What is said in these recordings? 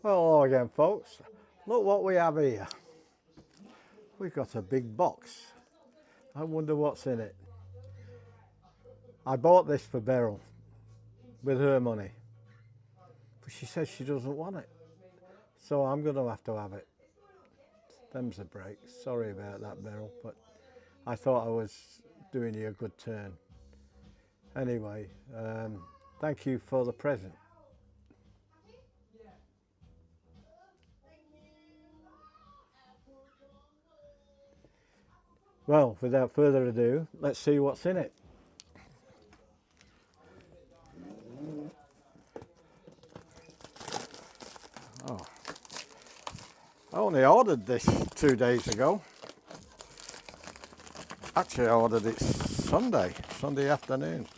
Well, hello again, folks. Look what we have here. We've got a big box. I wonder what's in it. I bought this for Beryl with her money, but she says she doesn't want it, so I'm going to have it. Them's the breaks. Sorry about that, Beryl, but I thought I was doing you a good turn. Anyway, thank you for the present. Well, without further ado, let's see what's in it. Oh, I only ordered this 2 days ago. Actually, I ordered it Sunday afternoon.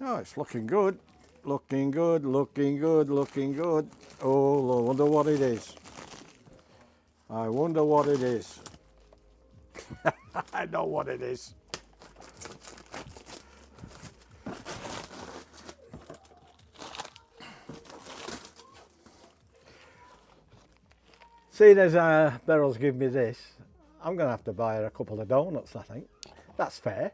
Oh, it's looking good. Looking good, looking good, looking good. Oh, I wonder what it is. I wonder what it is. I know what it is. Seeing as Beryl's given me this, I'm going to have to buy her a couple of donuts, I think. That's fair.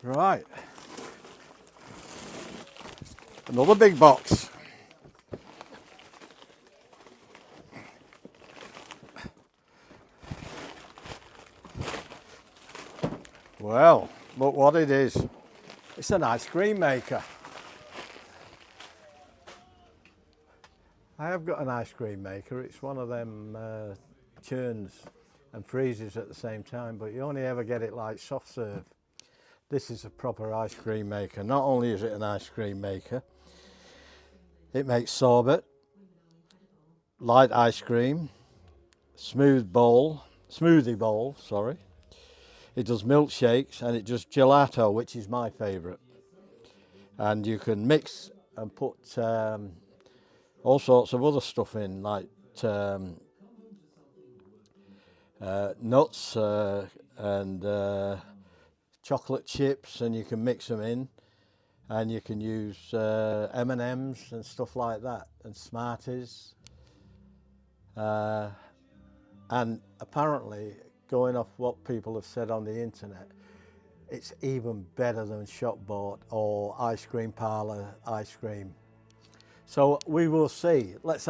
Right. Another big box. Well, look what it is. It's an ice cream maker. I have got an ice cream maker. It's one of them churns and freezes at the same time, but you only ever get it like soft serve. This is a proper ice cream maker. Not only is it an ice cream maker, it makes sorbet, light ice cream, smoothie bowl, sorry. It does milkshakes and it does gelato, which is my favourite. And you can mix and put all sorts of other stuff in, like nuts and chocolate chips, and you can mix them in, and you can use M&Ms and stuff like that, and Smarties. And apparently, going off what people have said on the internet, it's even better than shop bought or ice cream parlour ice cream. So we will see. Let's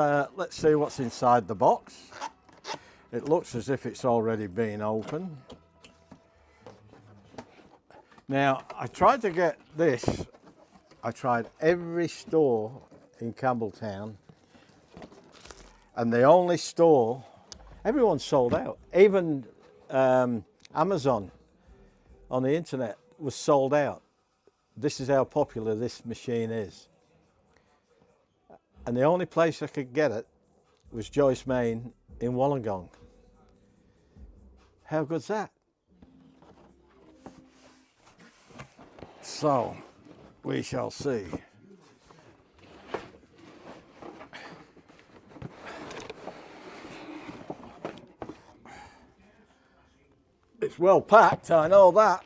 see what's inside the box. It looks as if it's already been opened. Now, I tried to get this. I tried every store in Campbelltown, and the only store, everyone's sold out. Even Amazon on the internet was sold out. This is how popular this machine is. And the only place I could get it was Joyce Main in Wollongong. How good's that? So, we shall see. It's well packed, I know that.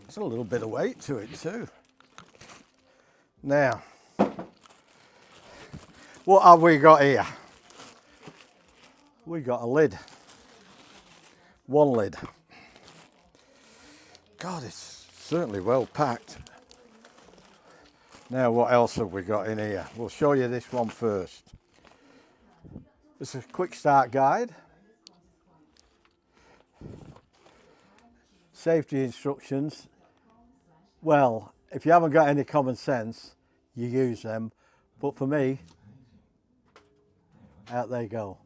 There's a little bit of weight to it too. Now, what have we got here? We got a lid. One lid. God, it's certainly well packed. Now, what else have we got in here? We'll show you this one first. It's a quick start guide. Safety instructions. Well, if you haven't got any common sense, you use them. But for me, out they go.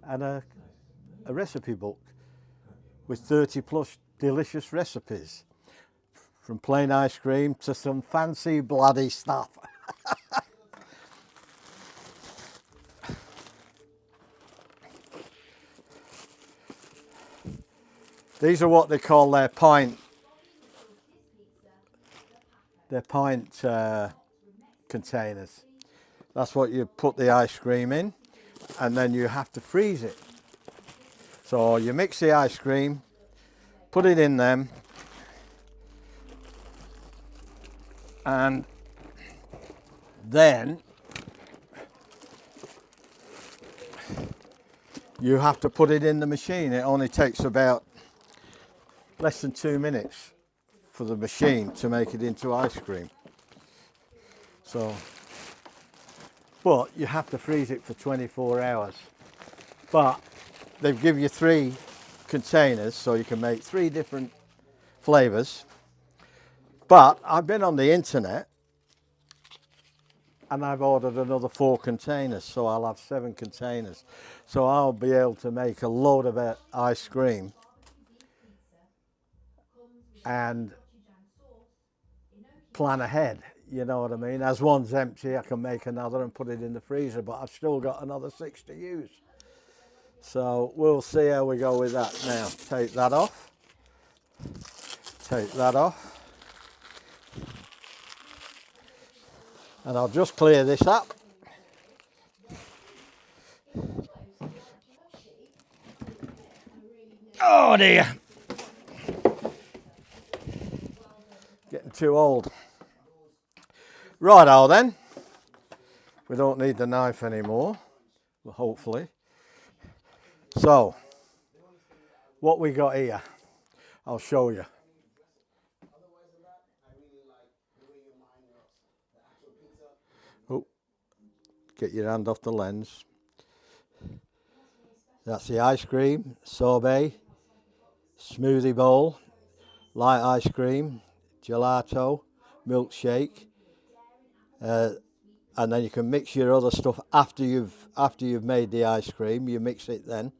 And a recipe book with 30 plus delicious recipes, from plain ice cream to some fancy bloody stuff. These are what they call their pint containers. That's what you put the ice cream in, and then you have to freeze it. So you mix the ice cream, put it in them, and then you have to put it in the machine. It only takes about less than 2 minutes for the machine to make it into ice cream. So, but you have to freeze it for 24 hours. But they give you 3 containers, so you can make 3 different flavors. But I've been on the internet and I've ordered another 4 containers, so I'll have 7 containers. So I'll be able to make a load of ice cream and plan ahead, you know what I mean? As one's empty, I can make another and put it in the freezer, but I've still got another 6 to use. So we'll see how we go with that. Now, take that off. Take that off. And I'll just clear this up. Oh dear. Getting too old. Righto then. We don't need the knife anymore, well, hopefully. So, what we got here, I'll show you. Oh, get your hand off the lens. That's the ice cream, sorbet, smoothie bowl, light ice cream, gelato, milkshake, and then you can mix your other stuff after you've made the ice cream. You mix it then,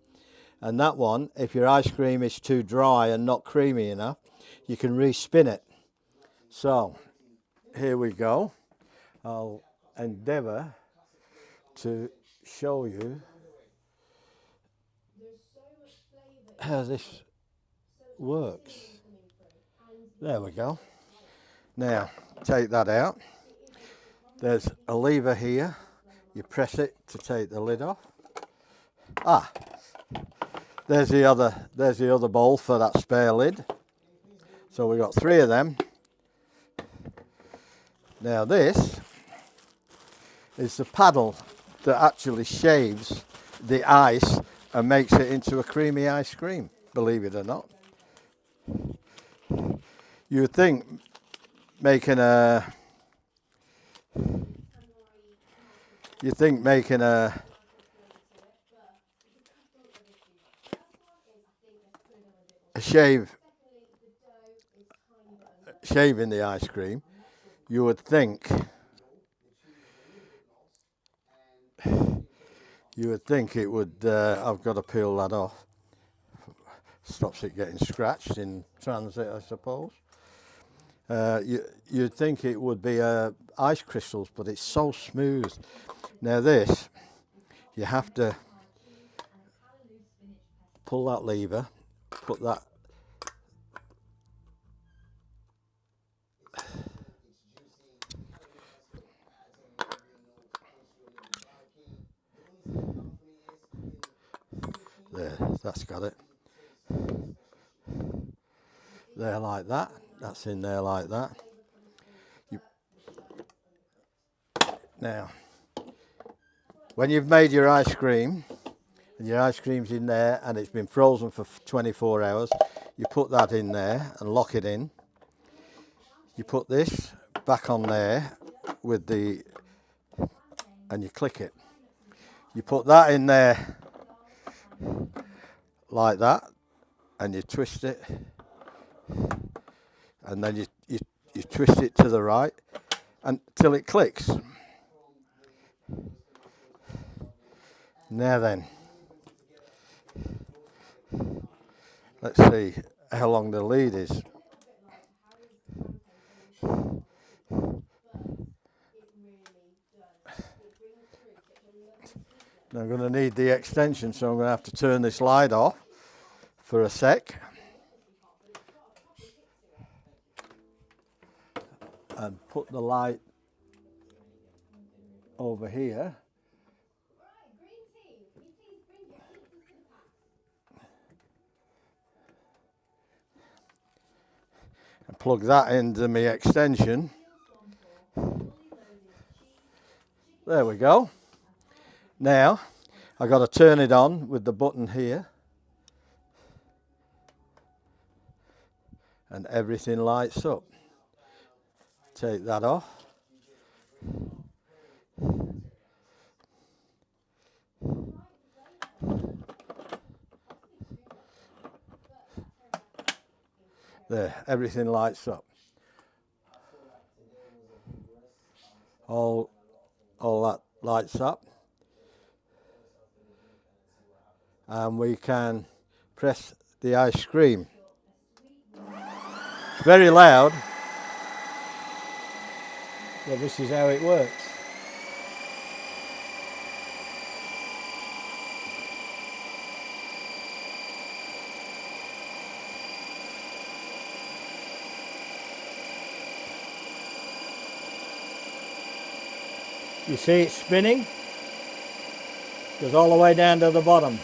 and that one, if your ice cream is too dry and not creamy enough, you can re-spin it. So here we go. I'll endeavour to show you how this works. There we go. Now take that out. There's a lever here. You press it to take the lid off. Ah, there's the other bowl for that spare lid. So we've got 3 of them. Now this is the paddle that actually shaves the ice and makes it into a creamy ice cream, believe it or not. You would think making a shaving the ice cream, you would think it would, I've got to peel that off. Stops it getting scratched in transit, I suppose. You'd think it would be ice crystals, but it's so smooth. Now this, you have to pull that lever, put that there, that's got it. There like that, that's in there like that. Now, when you've made your ice cream, and your ice cream's in there and it's been frozen for 24 hours, you put that in there and lock it in. You put this back on there with and you click it. You put that in there like that and you twist it, and then you twist it to the right until it clicks. Now then, let's see how long the lead is. Now I'm going to need the extension, so I'm going to have to turn this light off for a sec. and put the light over here. And plug that into my extension. There we go. Now I've got to turn it on with the button here, and everything lights up. Take that off. There, everything lights up. All that lights up. And we can press the ice cream. It's very loud, but this is how it works. You see it spinning? Goes all the way down to the bottom.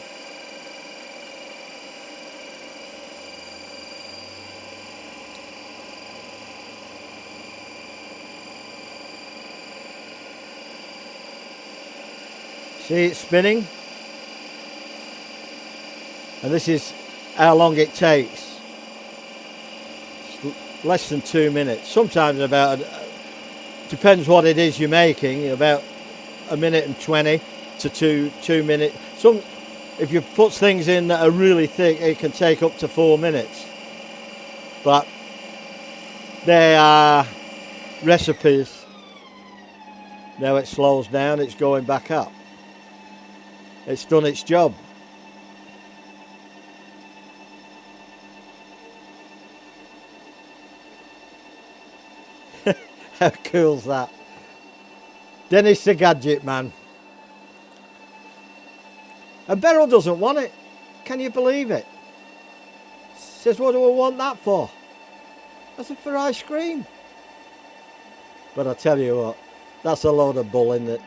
See it spinning? And this is how long it takes. It's less than 2 minutes. Sometimes about, depends what it is you're making, about 1:20 to 2 minutes. If you put things in that are really thick, it can take up to 4 minutes. But they are recipes. Now it slows down, it's going back up. It's done its job. How cool's that? Dennis the Gadget Man. And Beryl doesn't want it. Can you believe it? Says, what do I want that for? I said, for ice cream. But I tell you what, that's a load of bull, isn't it?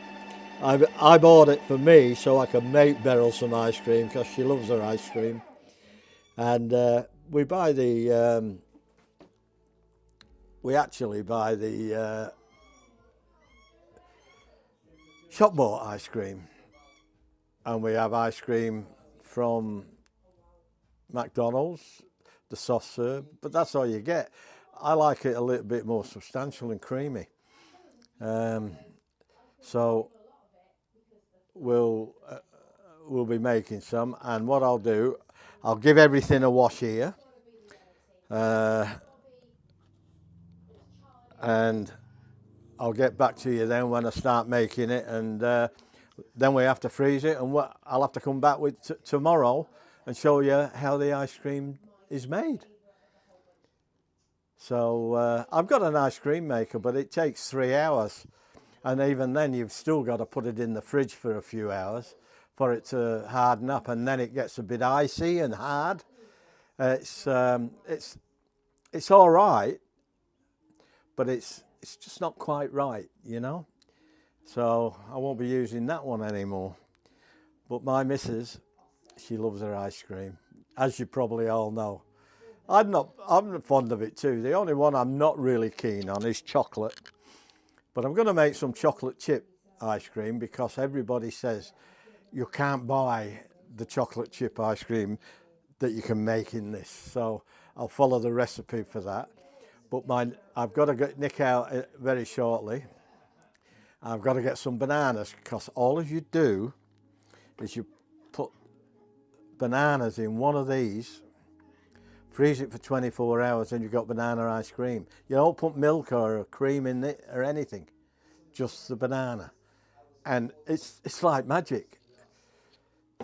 I bought it for me so I can make Beryl some ice cream because she loves her ice cream. And we actually buy the shop bought ice cream. And we have ice cream from McDonald's, the soft serve, but that's all you get. I like it a little bit more substantial and creamy. So we'll be making some, and what I'll do, I'll give everything a wash here, and I'll get back to you then when I start making it, and then we have to freeze it, and I'll have to come back with tomorrow and show you how the ice cream is made. So I've got an ice cream maker, but it takes 3 hours, and even then you've still got to put it in the fridge for a few hours for it to harden up, and then it gets a bit icy and hard. It's all right, but it's just not quite right, you know. So I won't be using that one anymore. But my missus, she loves her ice cream, as you probably all know. I'm fond of it too. The only one I'm not really keen on is chocolate. But I'm going to make some chocolate chip ice cream because everybody says you can't buy the chocolate chip ice cream that you can make in this. So I'll follow the recipe for that. But I've got to nick out very shortly. I've got to get some bananas because all you do is you put bananas in one of these, freeze it for 24 hours, and you've got banana ice cream. You don't put milk or cream in it or anything, just the banana. And it's like magic.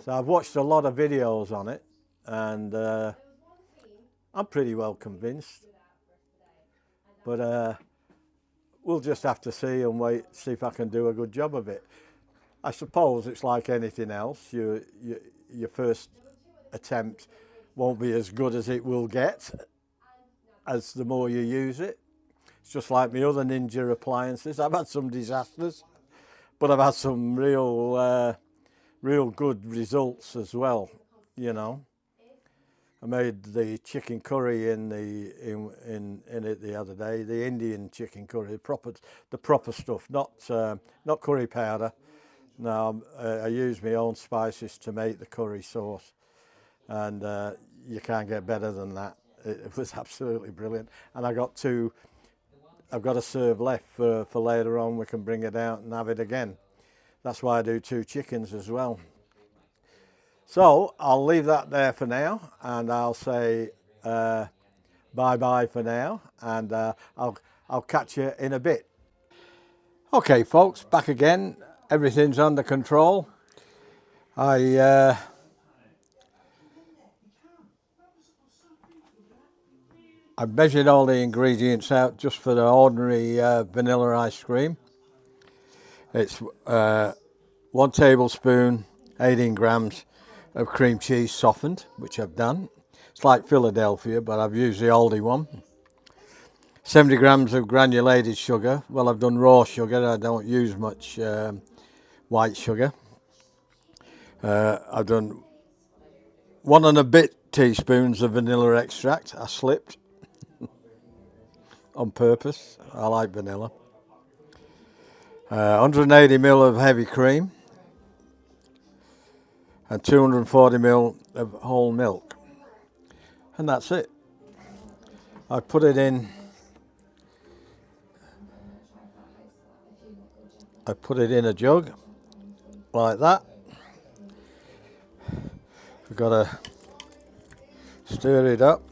So I've watched a lot of videos on it, and I'm pretty well convinced. But we'll just have to see and wait, see if I can do a good job of it. I suppose it's like anything else. Your first attempt won't be as good as it will get as the more you use it. It's just like my other Ninja appliances. I've had some disasters, but I've had some real good results as well, you know. I made the chicken curry in it the other day, the Indian chicken curry, the proper stuff, not curry powder. No, I use my own spices to make the curry sauce, and you can't get better than that. It was absolutely brilliant, and I've got a serve left for later on. We can bring it out and have it again. That's why I do 2 chickens as well. So I'll leave that there for now, and I'll say bye-bye for now, and I'll catch you in a bit. Okay, folks, back again. Everything's under control. I measured all the ingredients out just for the ordinary vanilla ice cream. It's 1 tablespoon, 18 grams of cream cheese softened, which I've done. It's like Philadelphia, but I've used the Aldi one. 70 grams of granulated sugar. Well, I've done raw sugar. I don't use much white sugar. I've done 1 and a bit teaspoons of vanilla extract. I slipped on purpose. I like vanilla. 180 ml of heavy cream and 240 ml of whole milk, and that's it. I put it in a jug like that. We've got to stir it up,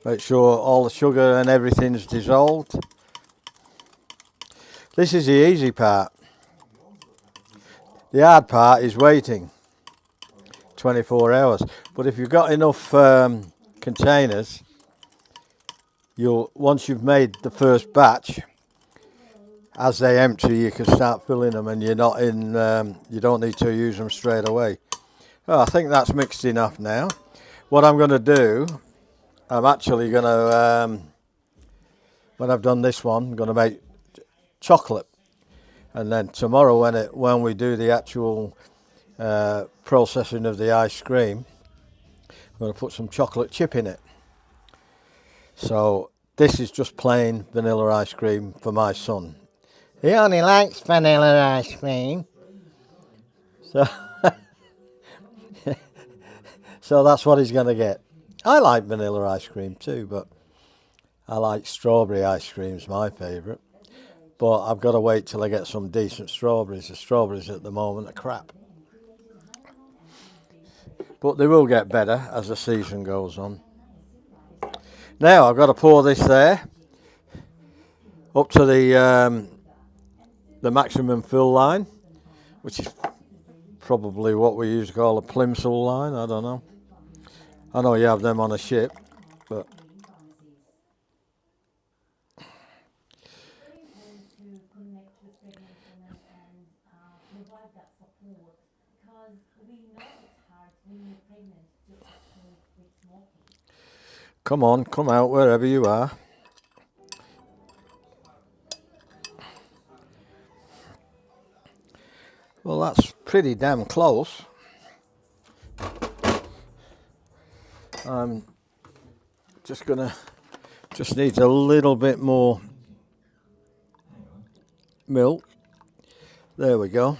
make sure all the sugar and everything's dissolved. This is the easy part. The hard part is waiting 24 hours. But if you've got enough containers, once you've made the first batch, as they empty, you can start filling them, and you don't need to use them straight away. Oh, I think that's mixed enough now. What I'm going to do, I'm actually going to, when I've done this one, I'm going to make chocolate, and then tomorrow when we do the actual processing of the ice cream, I'm going to put some chocolate chip in it. So this is just plain vanilla ice cream for my son. He only likes vanilla ice cream, so so that's what he's going to get. I like vanilla ice cream too, but I like strawberry ice cream is my favourite. But I've got to wait till I get some decent strawberries. The strawberries at the moment are crap. But they will get better as the season goes on. Now I've got to pour this there up to the maximum fill line, which is probably what we used to call a plimsoll line. I don't know. I know you have them on a ship, but come on, come out wherever you are. Well, that's pretty damn close. I'm just needs a little bit more milk. There we go.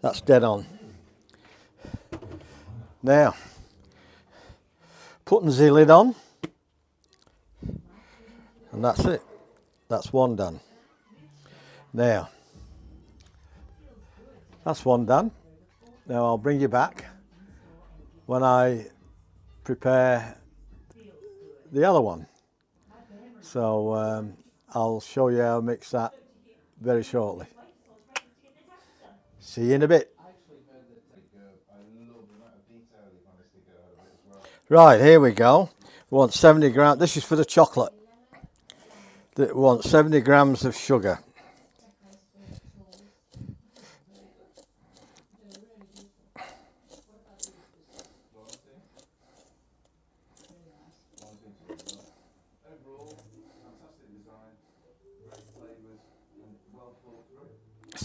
That's dead on. Now, putting the lid on, and that's it. That's one done. Now, that's one done. Now I'll bring you back when I prepare the other one. So I'll show you how I mix that very shortly. See you in a bit. Right, here we go. We want 70 grams. This is for the chocolate. We want 70 grams of sugar.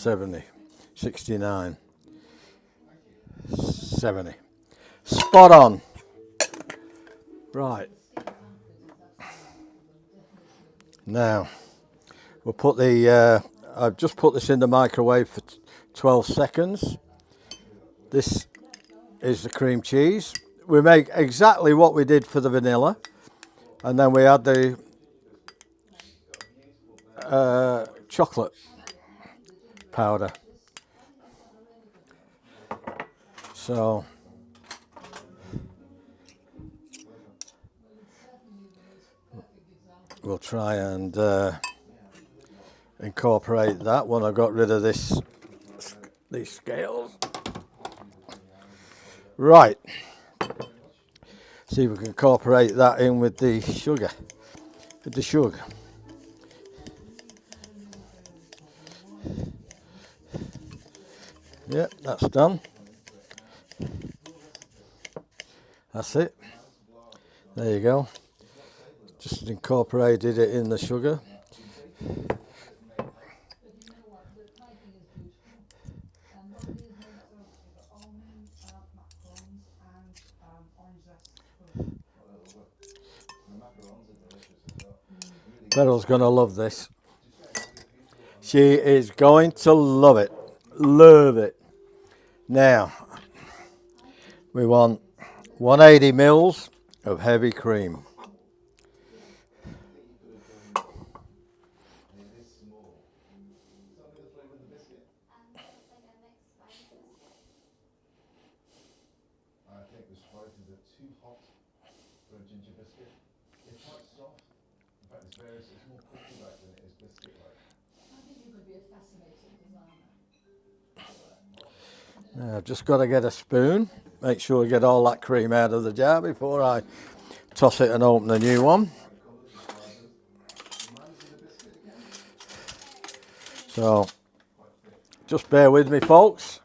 70, 69, 70. Spot on. Right. Now, we'll put the, I've just put this in the microwave for 12 seconds. This is the cream cheese. We make exactly what we did for the vanilla. And then we add the chocolate powder. So we'll try and incorporate that when I've got rid of these scales. Right. See if we can incorporate that in with the sugar. Yep, that's done. That's it. There you go. Just incorporated it in the sugar. Beryl's going to love this. She is going to love it. Love it. Now, we want 180 mils of heavy cream. Now, I've just got to get a spoon, make sure I get all that cream out of the jar before I toss it and open a new one. So, just bear with me, folks.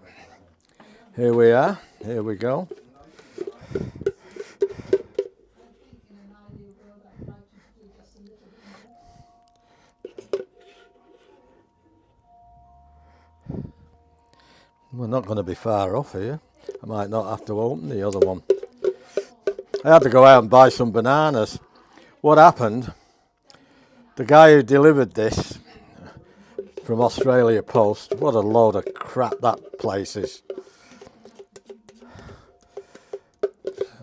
Here we are, here we go. We're not going to be far off here. I might not have to open the other one. I had to go out and buy some bananas. What happened, the guy who delivered this from Australia Post, what a load of crap that place is.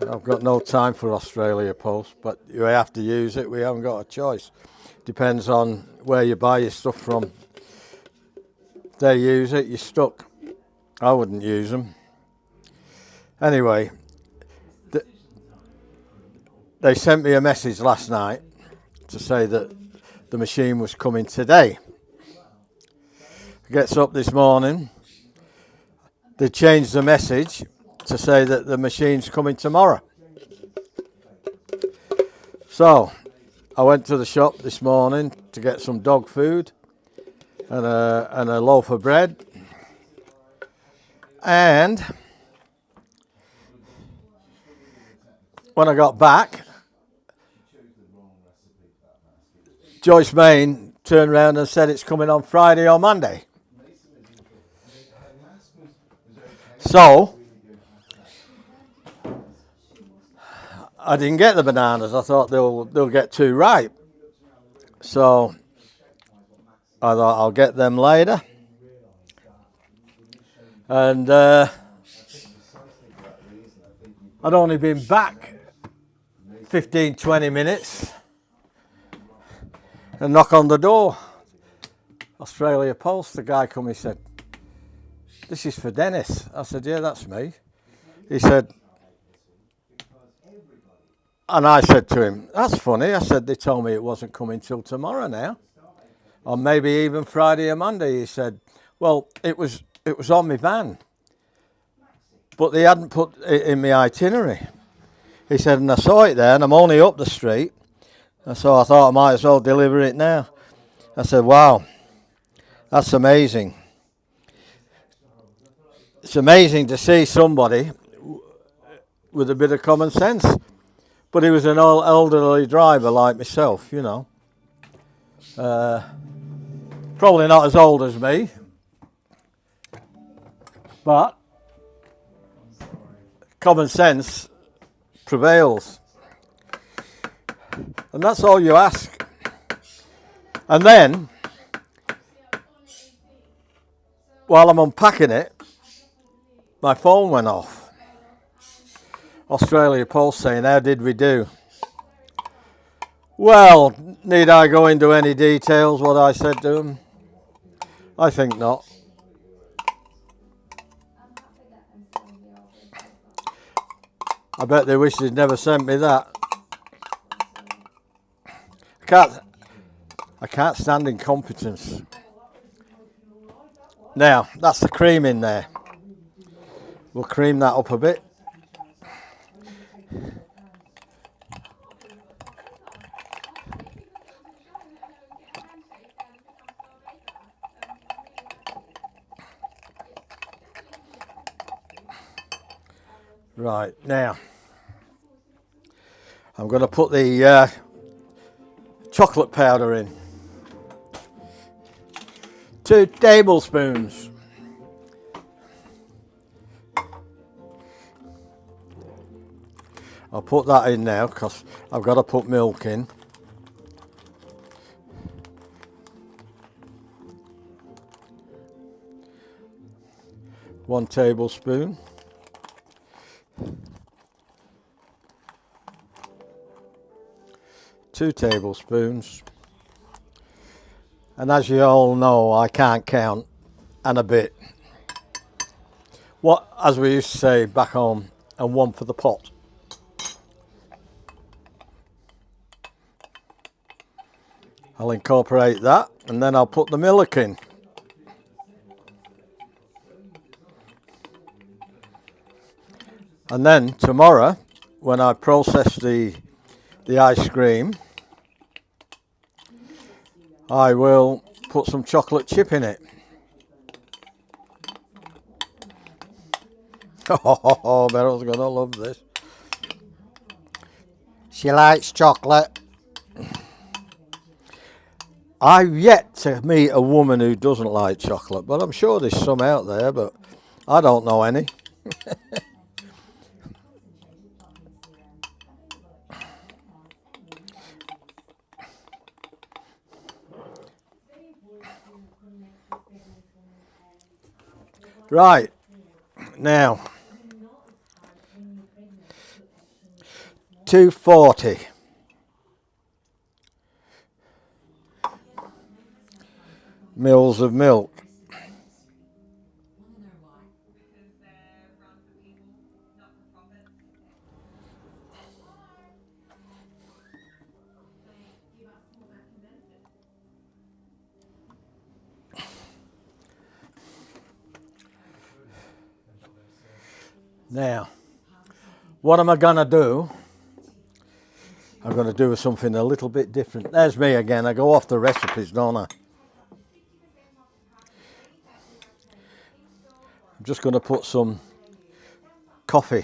I've got no time for Australia Post, but you have to use it. We haven't got a choice. Depends on where you buy your stuff from. If they use it, you're stuck. I wouldn't use them. Anyway, they sent me a message last night to say that the machine was coming today. Gets up this morning, they changed the message to say that the machine's coming tomorrow. So, I went to the shop this morning to get some dog food and a loaf of bread. And when I got back, Joyce Main turned around and said it's coming on Friday or Monday. So, I didn't get the bananas. I thought they'll get too ripe. So, I thought I'll get them later. And I'd only been back 15-20 minutes and knock on the door. Australia Post, the guy come, he said, "This is for Dennis." I said, "Yeah, that's me." He said, and I said to him, "That's funny." I said, "They told me it wasn't coming till tomorrow now, or maybe even Friday or Monday." He said, "Well, it was on my van, but they hadn't put it in my itinerary." He said, "And I saw it there, and I'm only up the street, and so I thought I might as well deliver it now." I said, "Wow, that's amazing." It's amazing to see somebody with a bit of common sense. But he was an old elderly driver like myself, you know. Probably not as old as me, But common sense prevails. And that's all you ask. And then, while I'm unpacking it, my phone went off. Australia Post saying, how did we do? Well, need I go into any details what I said to them? I think not. I bet they wish they'd never sent me that. I can't stand incompetence. Now, that's the cream in there. We'll cream that up a bit. Right, now I'm going to put the chocolate powder in. 2 tablespoons. I'll put that in now because I've got to put milk in. One tablespoon. Two tablespoons. And as you all know, I can't count, and a bit. What, as we used to say back home, and 1 for the pot. I'll incorporate that, and then I'll put the milk in. And then tomorrow, when I process the ice cream, I will put some chocolate chip in it. Oh, Beryl's gonna love this. She likes chocolate. I've yet to meet a woman who doesn't like chocolate, but I'm sure there's some out there, but I don't know any. Right, now 240 mils of milk. Now, what am I going to do? I'm going to do something a little bit different. There's me again. I go off the recipes, don't I? I'm just going to put some coffee.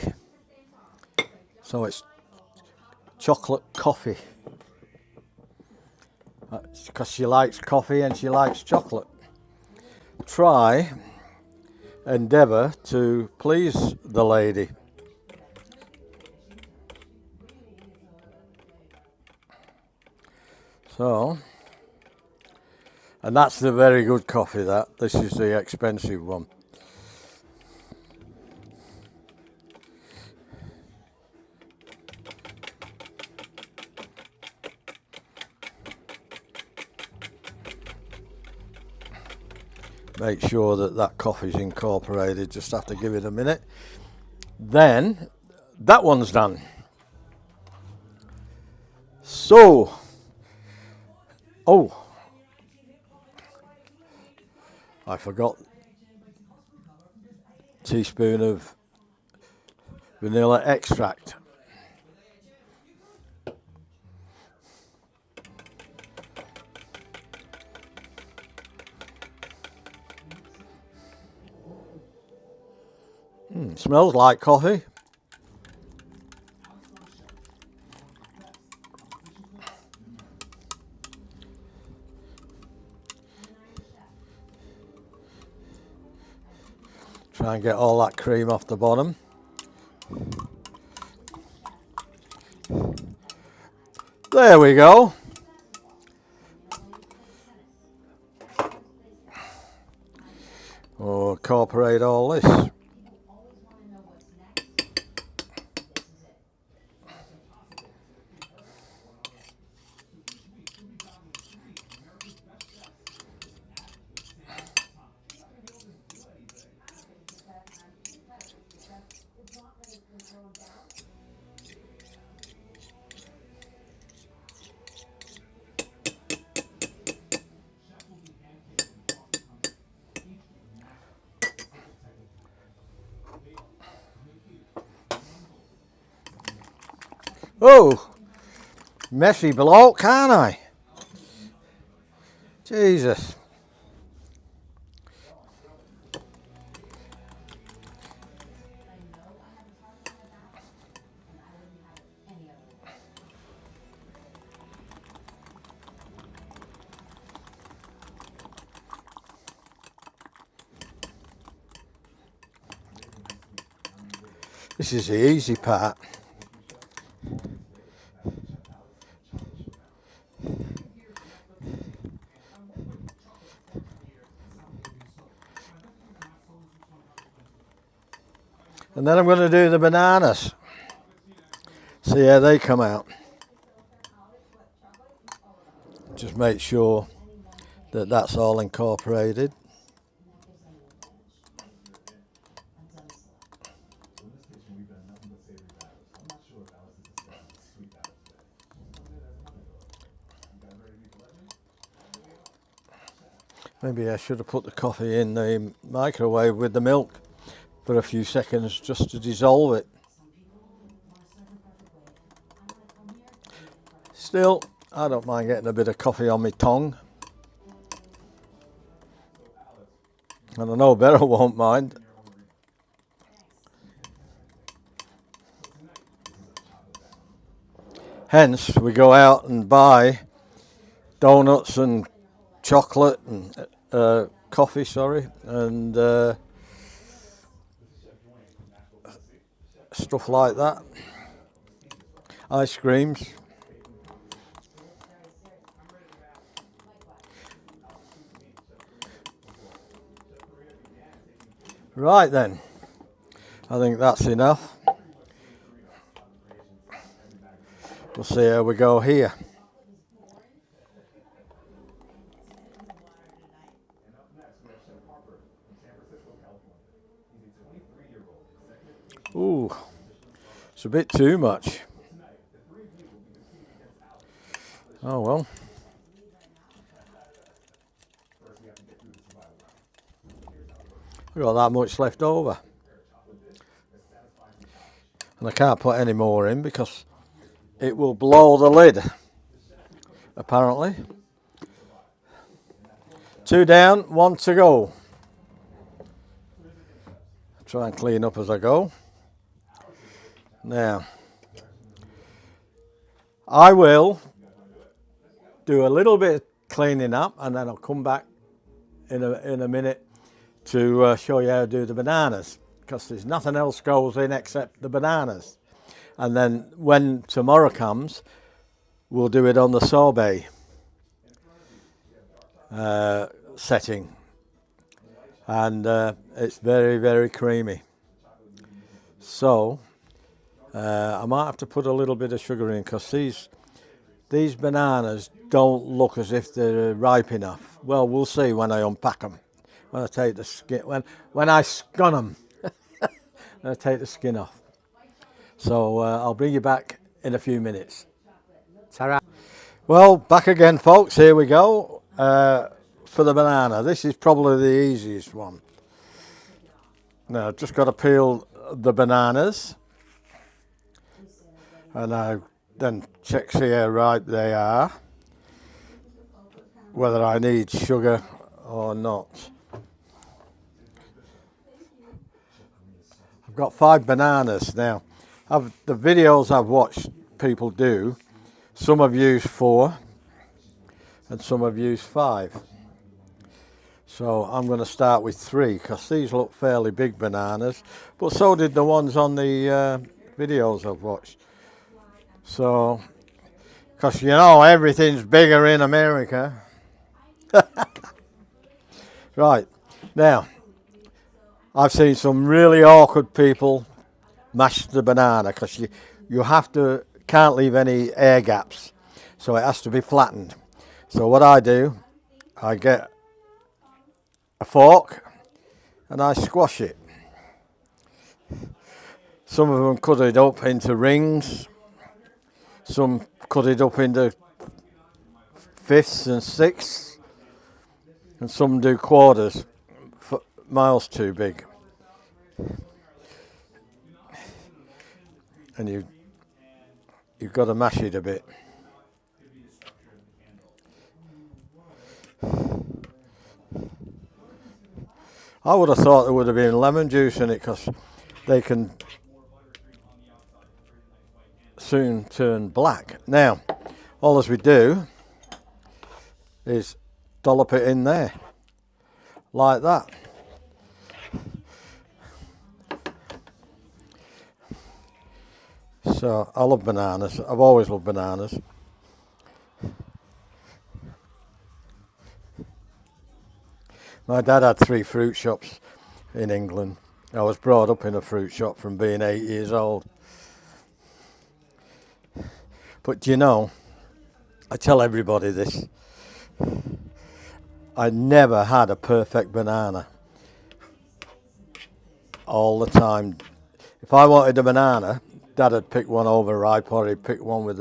So it's chocolate coffee. Because she likes coffee and she likes chocolate. Try, endeavour to please the lady. So, and that's the very good coffee, that. This is the expensive one. Make sure that that coffee's incorporated, just have to give it a minute. Then, that one's done. So, oh, I forgot a teaspoon of vanilla extract. Smells like coffee. Try and get all that cream off the bottom. There we go. We'll incorporate all this. Oh, messy bloke, can't I? Jesus. This is the easy part. And then I'm going to do the bananas. See how they come out. Just make sure that that's all incorporated. Maybe I should have put the coffee in the microwave with the milk for a few seconds just to dissolve it. Still, I don't mind getting a bit of coffee on my tongue. And I know Beryl won't mind. Hence, we go out and buy donuts and chocolate and coffee, and stuff like that. Ice creams. Right then, I think that's enough. We'll see how we go here. Ooh, it's a bit too much. Oh well. I've got that much left over. And I can't put any more in because it will blow the lid, apparently. 2 down, 1 to go. Try and clean up as I go. Now, I will do a little bit of cleaning up and then I'll come back in a minute to show you how to do the bananas, because there's nothing else goes in except the bananas. And then when tomorrow comes, we'll do it on the sorbet setting. And it's very, very creamy. So I might have to put a little bit of sugar in, because these bananas don't look as if they're ripe enough. Well, we'll see when I unpack them. When I take the skin, when I scun them, I take the skin off. So I'll bring you back in a few minutes. Ta-ra. Well, back again, folks. Here we go for the banana. This is probably the easiest one. Now, I've just got to peel the bananas, and I then check see how ripe they are, whether I need sugar or not. I've got 5 bananas now. The videos I've watched people do, some have used 4 and some have used 5. So I'm going to start with 3 because these look fairly big bananas, but so did the ones on the videos I've watched. So, because you know everything's bigger in America. Right, now I've seen some really awkward people mash the banana because you can't leave any air gaps, so it has to be flattened. So what I do, I get a fork and I squash it. Some of them cut it up into rings, some cut it up into 5ths and 6ths, and some do quarters, miles too big. And you've got to mash it a bit. I would have thought there would have been lemon juice in it because they can soon turn black. Now, all as we do is dollop it in there, like that. So, I love bananas. I've always loved bananas. My dad had 3 fruit shops in England. I was brought up in a fruit shop from being 8 years old. But you know, I tell everybody this, I never had a perfect banana all the time. If I wanted a banana, Dad would pick one overripe, or he'd pick one with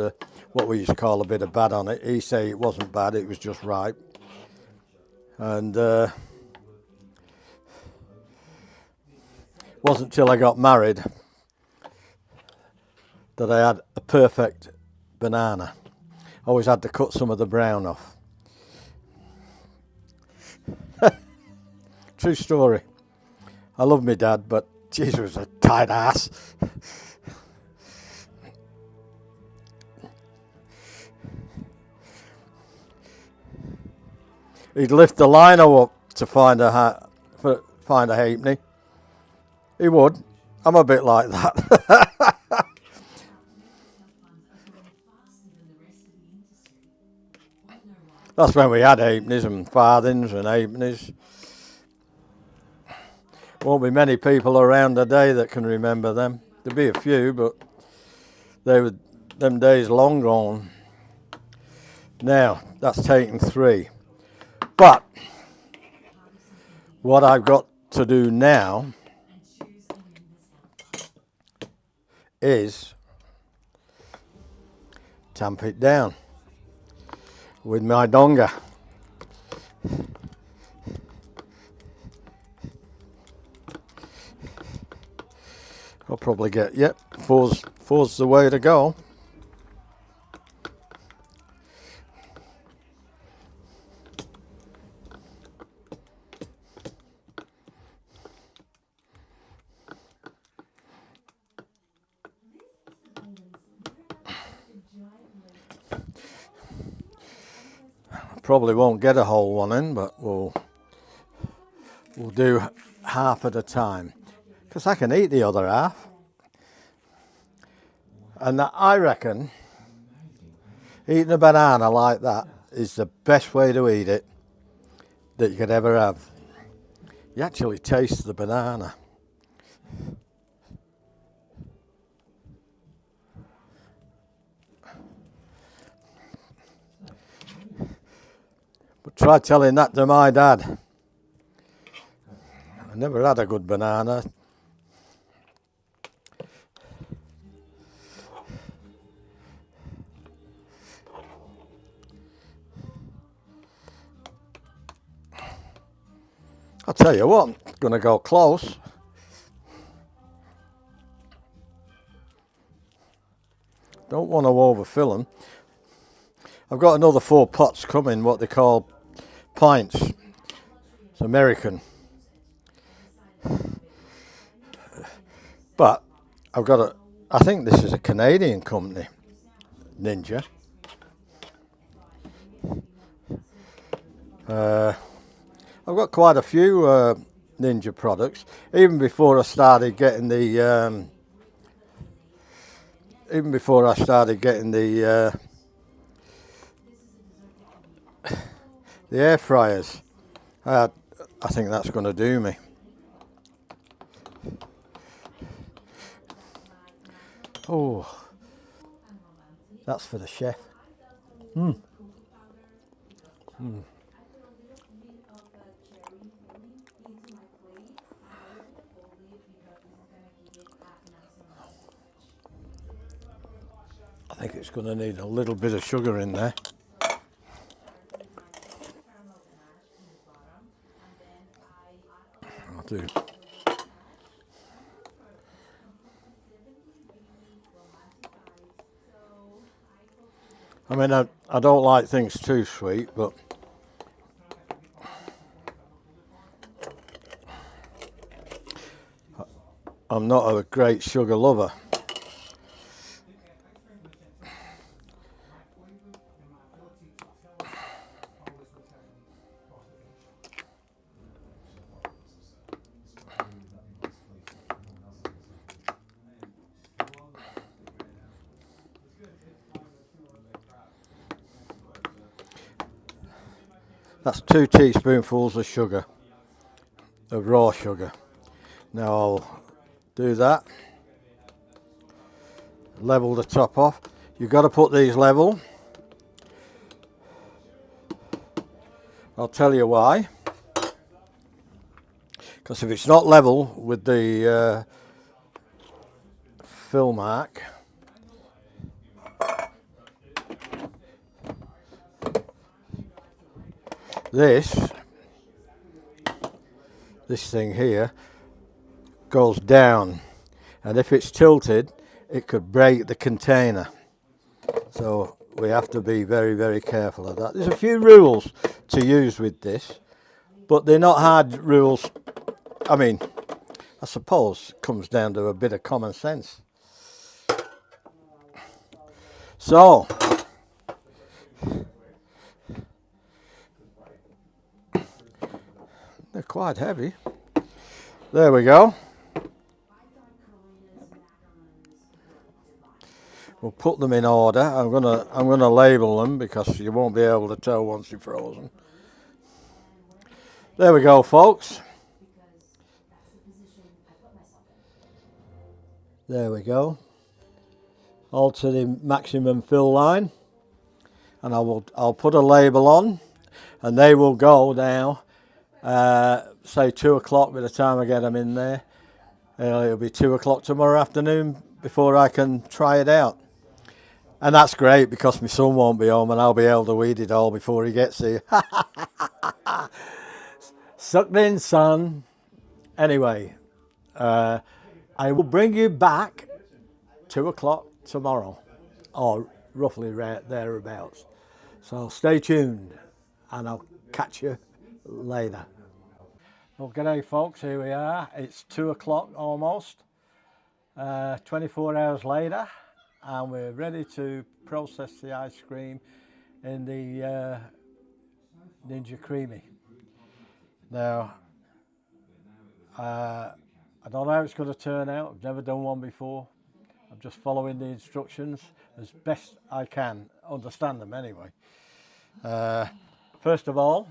what we used to call a bit of bad on it. He'd say it wasn't bad, it was just ripe. And wasn't till I got married that I had a perfect banana. Always had to cut some of the brown off. True story. I love my dad, but geez, he was a tight ass. He'd lift the lino up to find a halfpenny. He would. I'm a bit like that. That's when we had halfpennies and farthings and halfpennies. Won't be many people around today that can remember them. There'll be a few, but them days long gone. Now, that's taken 3. But what I've got to do now is tamp it down with my donga. I'll probably get, four's the way to go. Probably won't get a whole one in, but we'll do half at a time, because I can eat the other half. And I reckon eating a banana like that is the best way to eat it that you could ever have. You actually taste the banana. But try telling that to my dad. I never had a good banana. I'll tell you what, I'm going to go close. Don't want to overfill them. I've got another 4 pots coming, what they call pints. It's American. But I think this is a Canadian company, Ninja. I've got quite a few Ninja products. Even before I started getting the the air fryers. I think that's going to do me. Oh, that's for the chef. I think it's going to need a little bit of sugar in there. I'll do. I mean, I don't like things too sweet, but I'm not a great sugar lover. That's 2 teaspoonfuls of sugar, of raw sugar. Now I'll do that. Level the top off. You've got to put these level. I'll tell you why. Because if it's not level with the fill mark, this thing here goes down, and if it's tilted it could break the container, so we have to be very, very careful of that. There's a few rules to use with this, but they're not hard rules. I mean, I suppose it comes down to a bit of common sense. So they're quite heavy. There we go. We'll put them in order. I'm gonna label them because you won't be able to tell once you're frozen. There we go, folks. There we go. All to the maximum fill line, and I'll put a label on, and they will go now. Say 2 o'clock by the time I get them in there. It'll be 2 o'clock tomorrow afternoon before I can try it out. And that's great because my son won't be home and I'll be able to eat it all before he gets here. Sucked in, son. Anyway, I will bring you back 2 o'clock tomorrow, or roughly right thereabouts. So stay tuned and I'll catch you later. Well, g'day folks, here we are. It's 2 o'clock almost, 24 hours later, and we're ready to process the ice cream in the Ninja Creami. Now, I don't know how it's going to turn out. I've never done one before. I'm just following the instructions as best I can, understand them anyway. First of all,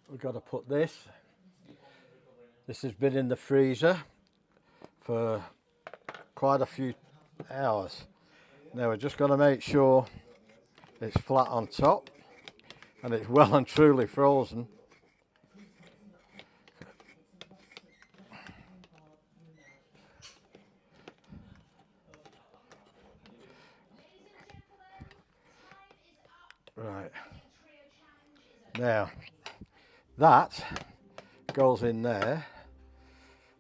we've got to put this. This has been in the freezer for quite a few hours. Now we're just going to make sure it's flat on top and it's well and truly frozen. Right. Now that goes in there.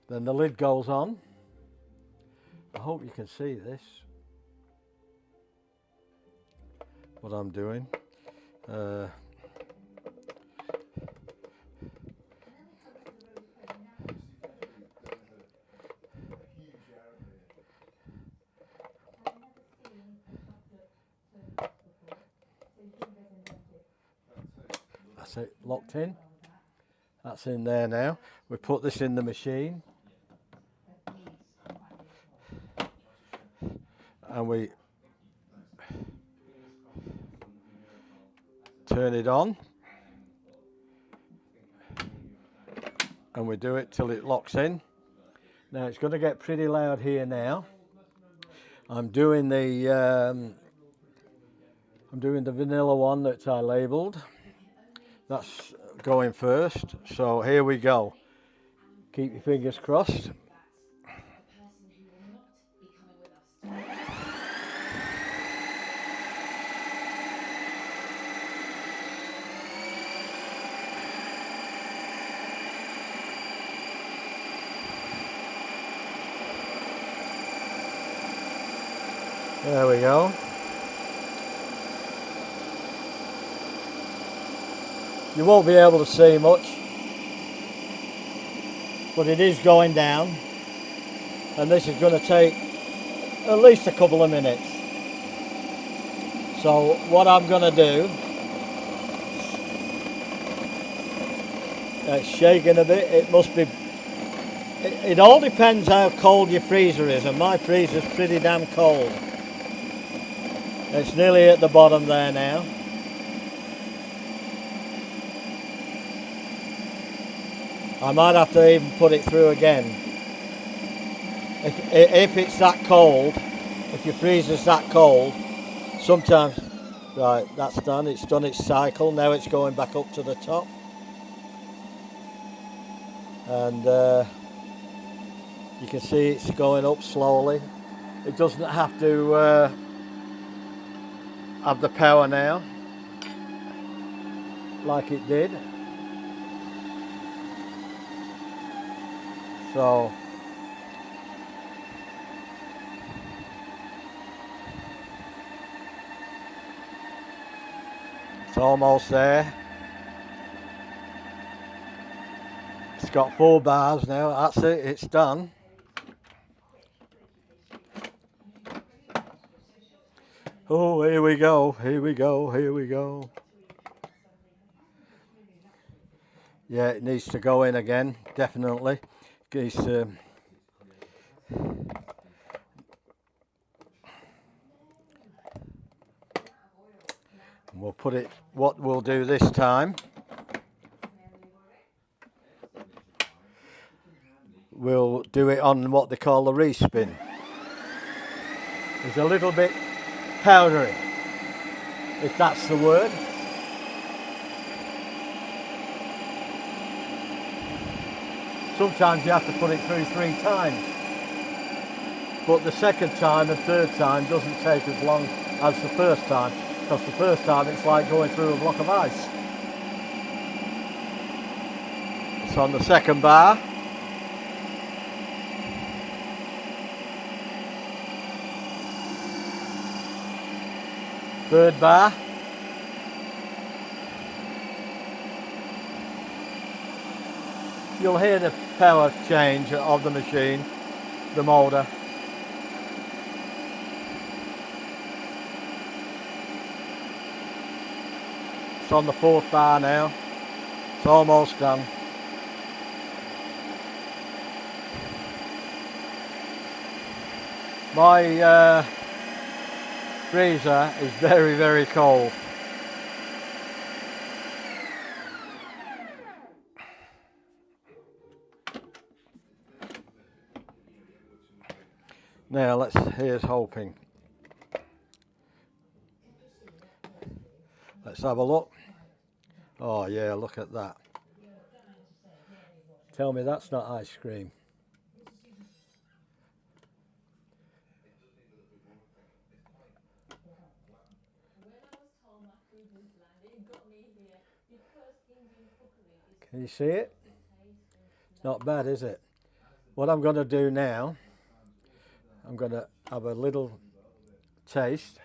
Then the lid goes on. I hope you can see this, what I'm doing. That's it, locked in. That's in there now. We put this in the machine. And we turn it on. And we do it till it locks in. Now it's going to get pretty loud here now. I'm doing the vanilla one that I labelled. That's going first. So here we go. Keep your fingers crossed. There we go. You won't be able to see much, but it is going down, and this is going to take at least a couple of minutes. So what I'm going to do, it's shaking a bit. It must be, it all depends how cold your freezer is, and my freezer's pretty damn cold. It's nearly at the bottom there now. I might have to even put it through again. If it's that cold, if your freezer's that cold, sometimes, right, that's done, it's done its cycle, now it's going back up to the top. And you can see it's going up slowly. It doesn't have to have the power now, like it did. So it's almost there. It's got 4 bars now. That's it, it's done. Oh, here we go, here we go, here we go. Yeah, it needs to go in again, definitely. We'll put it, what we'll do this time, we'll do it on what they call the respin. It's a little bit powdery, if that's the word. Sometimes you have to put it through 3 times, but the second time and third time doesn't take as long as the first time, because the first time it's like going through a block of ice. It's on the second bar. Third bar. You'll hear the power change of the machine, the motor. It's on the 4th bar now. It's almost done. My freezer is very, very cold. Now here's hoping. Let's have a look. Oh yeah, look at that. Tell me that's not ice cream. Can you see it? It's not bad, is it? What I'm going to do now, I'm going to have a little taste.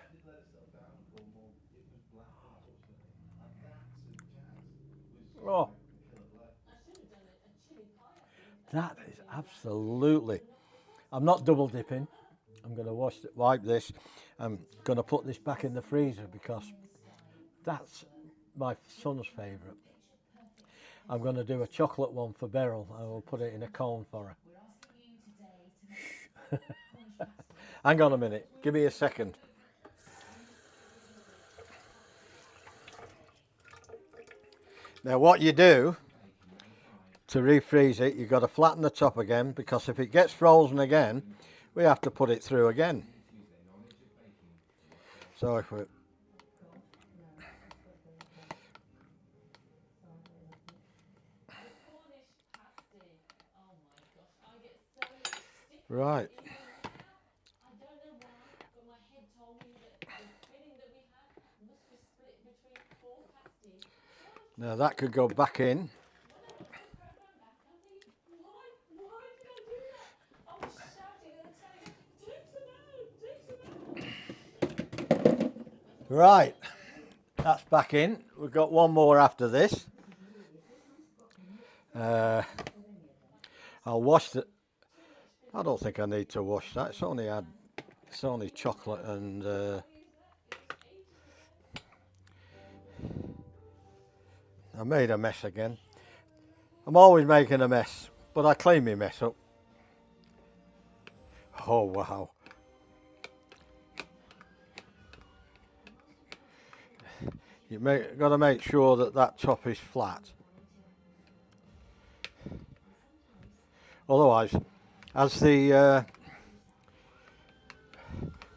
Oh, that is absolutely. I'm not double dipping. I'm going to wipe this. I'm going to put this back in the freezer because that's my son's favourite. I'm going to do a chocolate one for Beryl. I will put it in a cone for her. Hang on a minute, give me a second. Now what you do to refreeze it, you've got to flatten the top again, because if it gets frozen again, we have to put it through again. So if we... Right. Now that could go back in. Right, that's back in. We've got one more after this. I'll wash the... I don't think I need to wash that. It's only chocolate and I made a mess again. I'm always making a mess, but I clean my mess up. Oh wow. Got to make sure that that top is flat. Otherwise, as the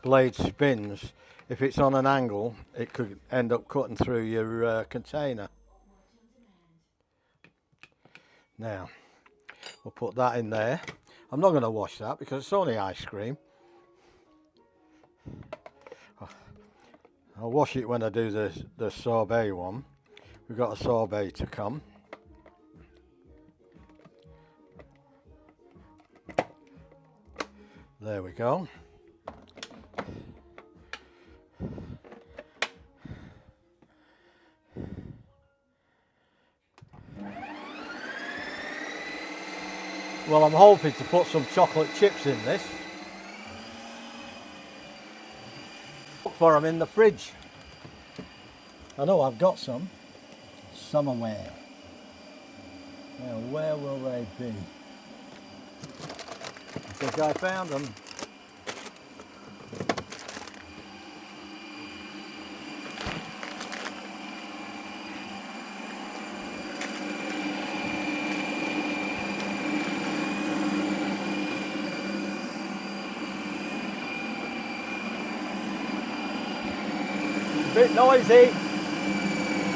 blade spins, if it's on an angle, it could end up cutting through your container. Now, we'll put that in there. I'm not going to wash that because it's only ice cream. I'll wash it when I do the sorbet one. We've got a sorbet to come. There we go. Well, I'm hoping to put some chocolate chips in this. Look for them in the fridge. I know I've got some. Somewhere. Now, where will they be? I think I found them. Bit noisy.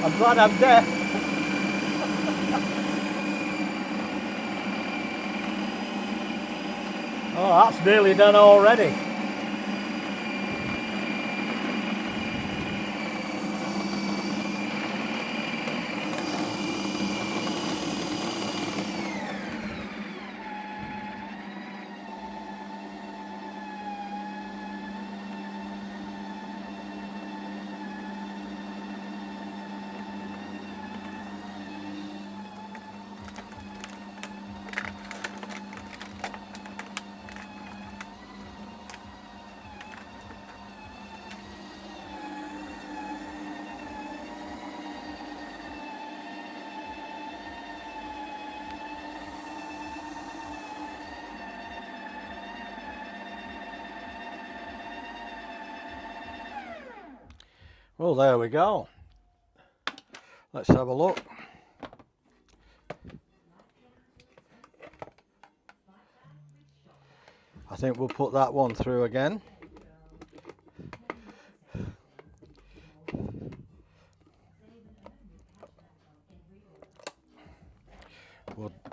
I'm glad I'm deaf. Oh, that's nearly done already. Well, there we go. Let's have a look. I think we'll put that one through again.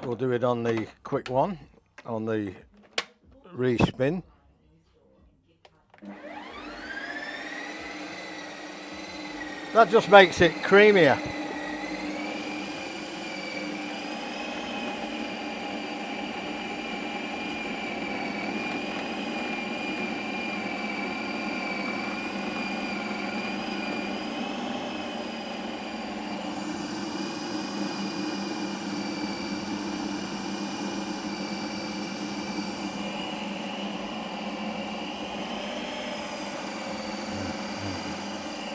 We'll do it on the quick one, on the re-spin. That just makes it creamier.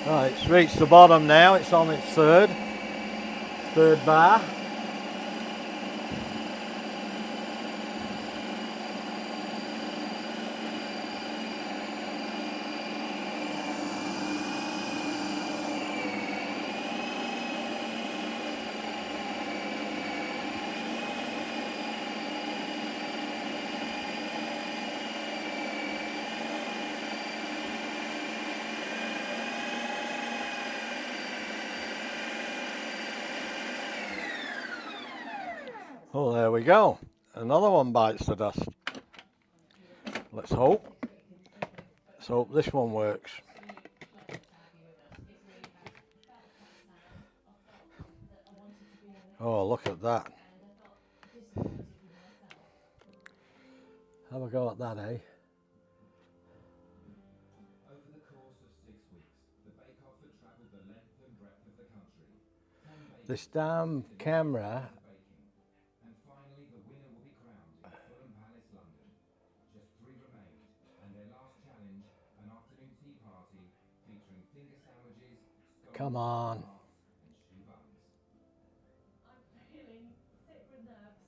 Right, it's reached the bottom now. It's on its third bar. Oh, there we go. Another one bites the dust. Let's hope. Let's hope this one works. Oh, look at that. Have a go at that, eh? Over the course of 6 weeks, the bake-off had travelled the length and breadth of the country. This damn camera. Baking. And finally, the winner will be crowned in Fulham Palace, London. Just 3 remained, and their last challenge, an afternoon tea party featuring finger sandwiches, scones, Come on. and shoe buns. I'm feeling sick with nerves.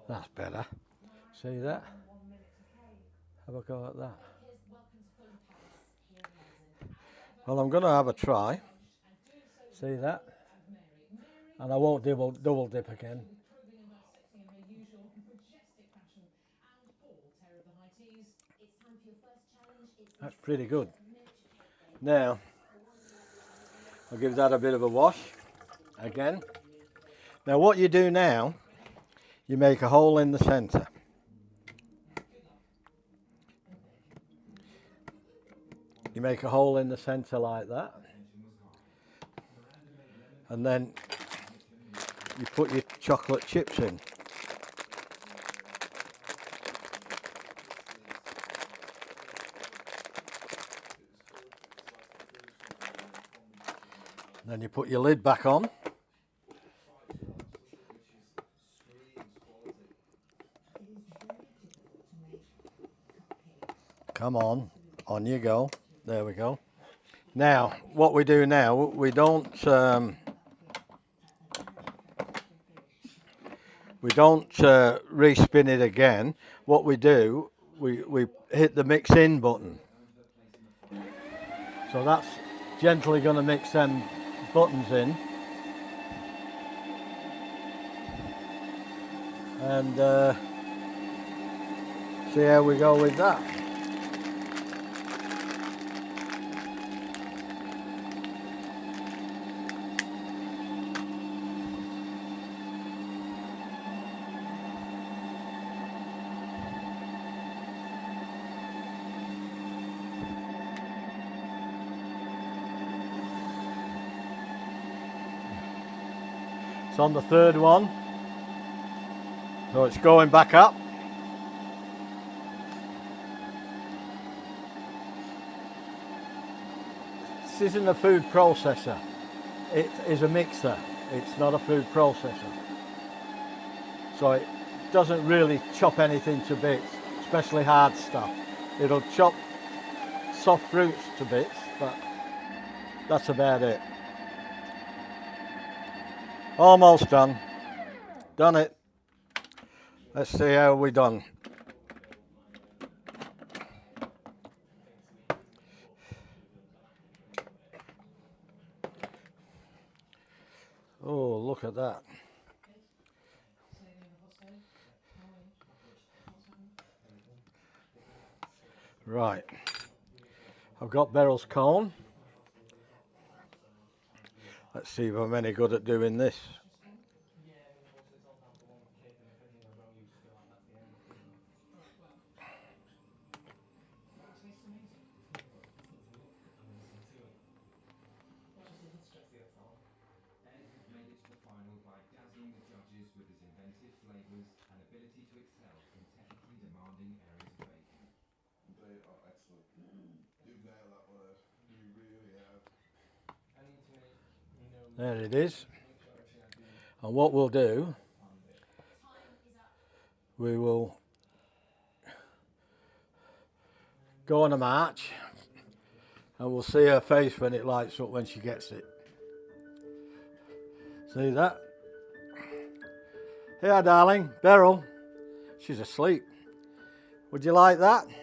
That's better. See that? Have a go at that. Well, I'm going to have a try. See that? And I won't double dip again. That's pretty good. Now, I'll give that a bit of a wash again. Now what you do now, you make a hole in the centre. You make a hole in the centre like that. And then you put your chocolate chips in. Then you put your lid back on. Come on you go. There we go. Now, what we do now, we don't re-spin it again. What we do, we hit the mix in button. So that's gently going to mix them buttons in. And see how we go with that. It's on the third one, so it's going back up. This isn't a food processor, it is a mixer, it's not a food processor. So it doesn't really chop anything to bits, especially hard stuff. It'll chop soft fruits to bits, but that's about it. Almost done. Done it. Let's see how we done. Oh, look at that. Right. I've got Beryl's cone. Let's see if I'm any good at doing this. Ed had made it to the final by dazzling the judges with his inventive flavours and ability to excel in technically demanding areas of baking. They are excellent. You've nailed that one, Ed. You really have. There it is. And what we'll do, we will go on a march and we'll see her face when it lights up when she gets it. See that? Here, darling, Beryl. She's asleep. Would you like that? Do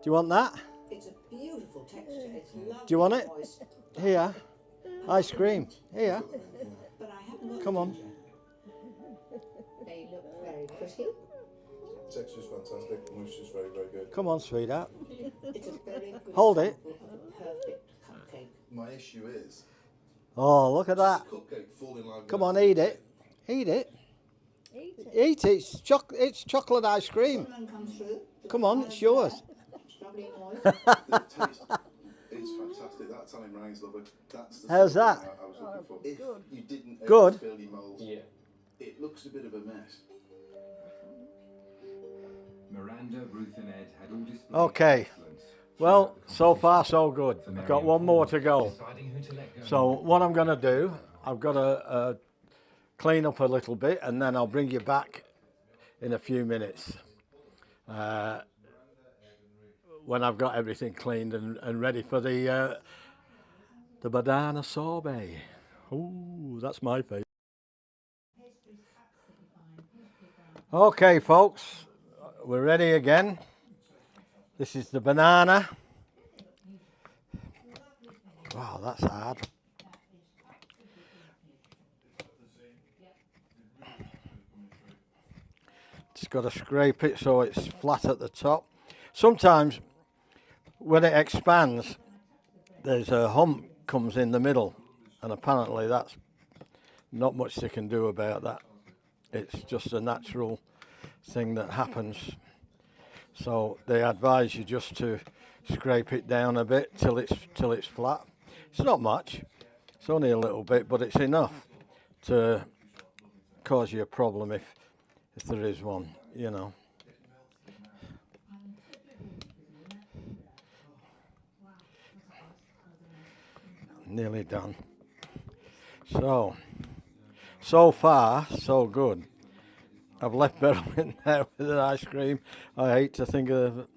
you want that? It's a beautiful texture. It's lovely. Do you want it? Moist. Here. Ice cream. Here. But I haven't got Come on. ginger. They look very pretty. Texture's fantastic. The mousse is very, very good. Come on, sweetheart. It's a very good Hold it. example of a perfect cupcake. My issue is Oh, look at that. cupcake falling like Come on, eat it. Eat it. Eat it. Eat it. It's chocolate ice cream. Someone comes through. Come on, it's yours. Lovely noise. The taste is fantastic. That Italian meringue's lovely. That's the How's sort of that? thing I was looking for. If you didn't Good. fill your mould, it looks a bit of a mess. Miranda, Ruth and Ed had all displayed Okay. excellence Well, throughout the so far competition. so good. For I've Mary got and one more Paul, to go. deciding who to let go. So what I'm going to do, I've got to clean up a little bit, and then I'll bring you back in a few minutes when I've got everything cleaned and ready for the banana sorbet. Ooh, that's my favourite. Okay, folks, we're ready again. This is the banana. Wow, that's hard. Just got to scrape it so it's flat at the top. Sometimes when it expands, there's a hump comes in the middle, and apparently that's not much they can do about that. It's just a natural thing that happens. So they advise you just to scrape it down a bit till it's flat. It's not much. It's only a little bit, but it's enough to cause you a problem if there is one, you know. Nearly done. So far, so good. I've left Beryl in there with the ice cream. I hate to think of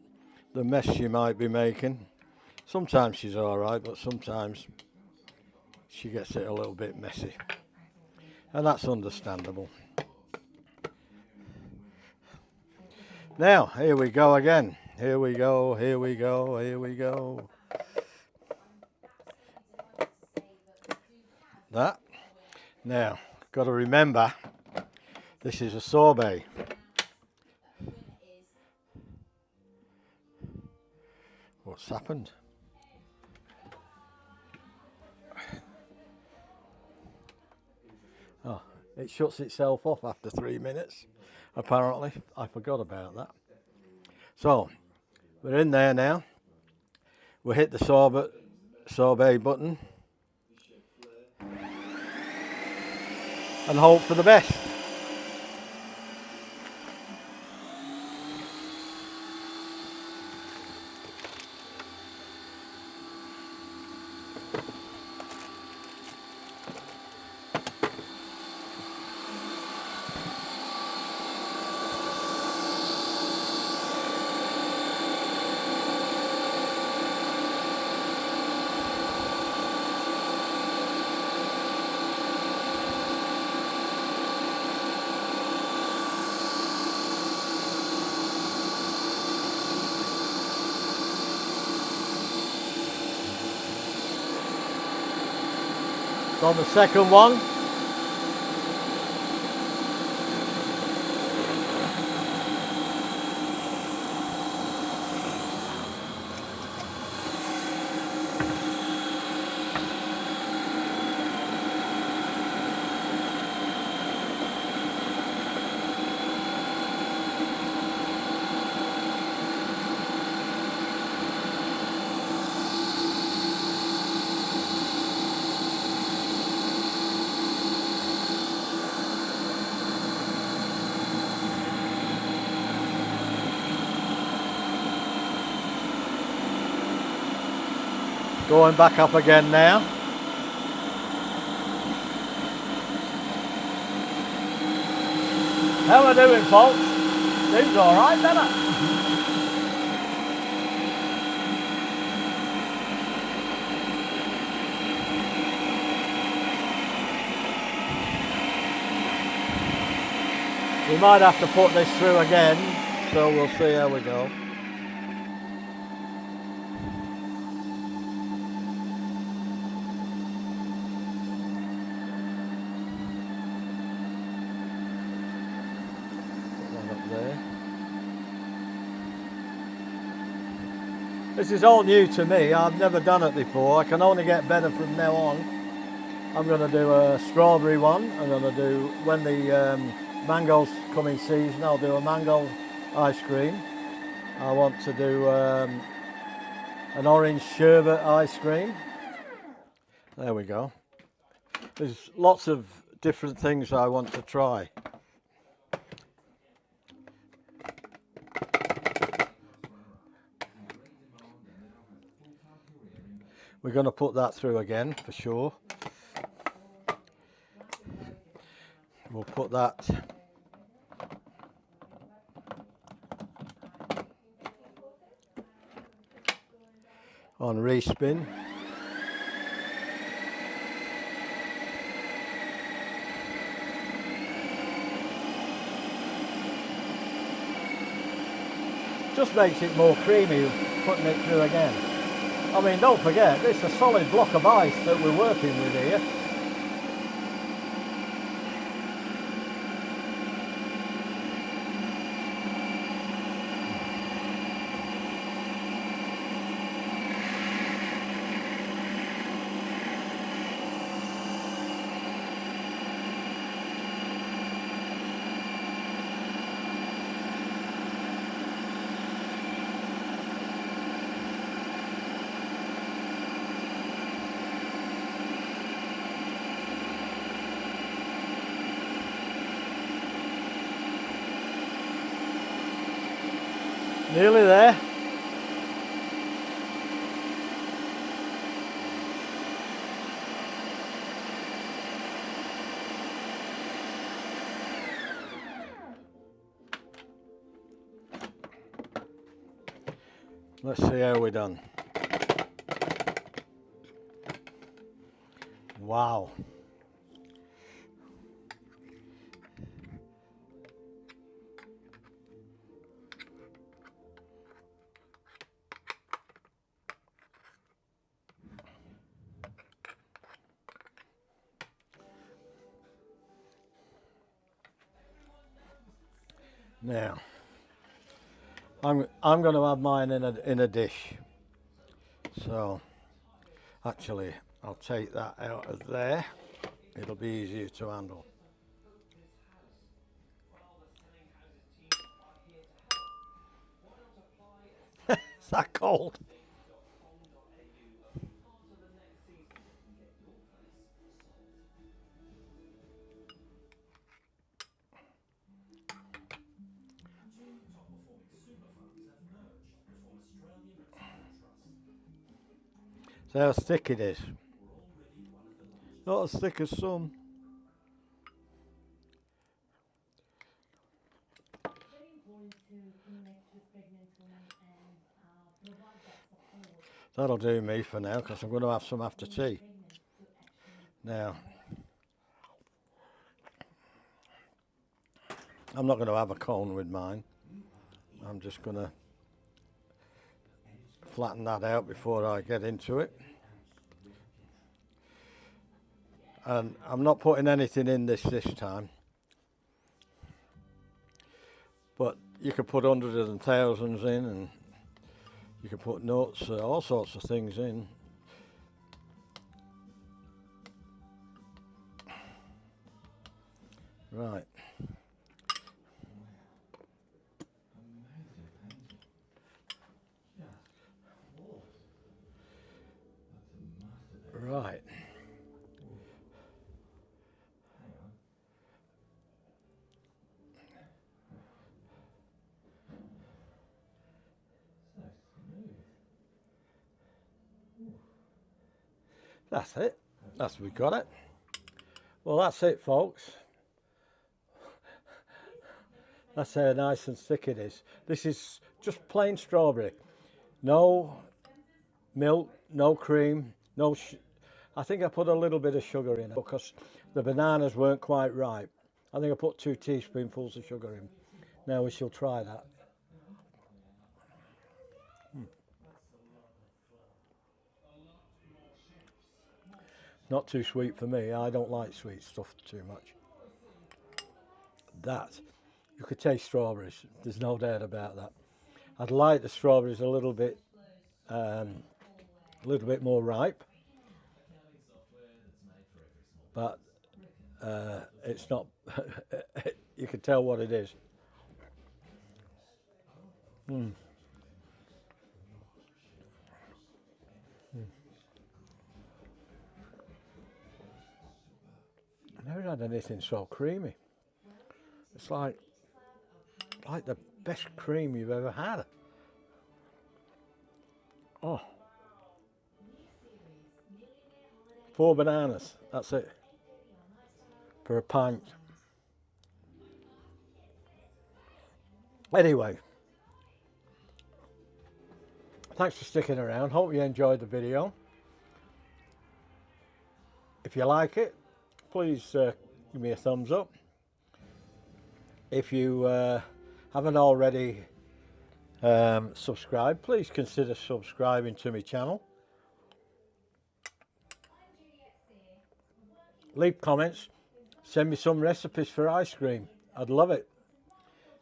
the mess she might be making. Sometimes she's all right, but sometimes she gets it a little bit messy. And that's understandable. Now, here we go again. Here we go, here we go, here we go. That. Now, got to remember, this is a sorbet. What's happened? Oh, it shuts itself off after 3 minutes, apparently. I forgot about that. So, we're in there now. We hit the sorbet button and hope for the best. On the second one. Going back up again now. How am I doing, folks? Seems all right, doesn't it? We might have to put this through again, so we'll see how we go. This is all new to me. I've never done it before. I can only get better from now on. I'm going to do a strawberry one. I'm going to do, when the mangoes come in season, I'll do a mango ice cream. I want to do an orange sherbet ice cream. There we go. There's lots of different things I want to try. We're going to put that through again for sure. We'll put that on respin. Just makes it more creamy putting it through again. I mean, don't forget, it's a solid block of ice that we're working with here. Nearly there. Let's see how we're done. Wow. Now, I'm going to have mine in a dish. So, actually, I'll take that out of there. It'll be easier to handle. Is that cold? See how thick it is. Not as thick as some. That'll do me for now, because I'm going to have some after tea. Now, I'm not going to have a cone with mine. I'm just going to flatten that out before I get into it. And I'm not putting anything in this time. But you could put hundreds and thousands in, and you can put nuts, all sorts of things in. Right. Right. That's it. We got it. Well, that's it, folks. That's how nice and thick it is. This is just plain strawberry. No milk, no cream, no. I think I put a little bit of sugar in it because the bananas weren't quite ripe. I think I put 2 teaspoonfuls of sugar in. Now we shall try that. Not too sweet for me. I don't like sweet stuff too much. That, you could taste strawberries. There's no doubt about that. I'd like the strawberries a little bit more ripe. but it's not. You can tell what it is. Mm. I've never had anything so creamy. It's like the best cream you've ever had. Oh. 4 bananas, that's it. For a pint. Anyway. Thanks for sticking around. Hope you enjoyed the video. If you like it, please give me a thumbs up. If you haven't already subscribed, please consider subscribing to my channel. Leave comments. Send me some recipes for ice cream. I'd love it.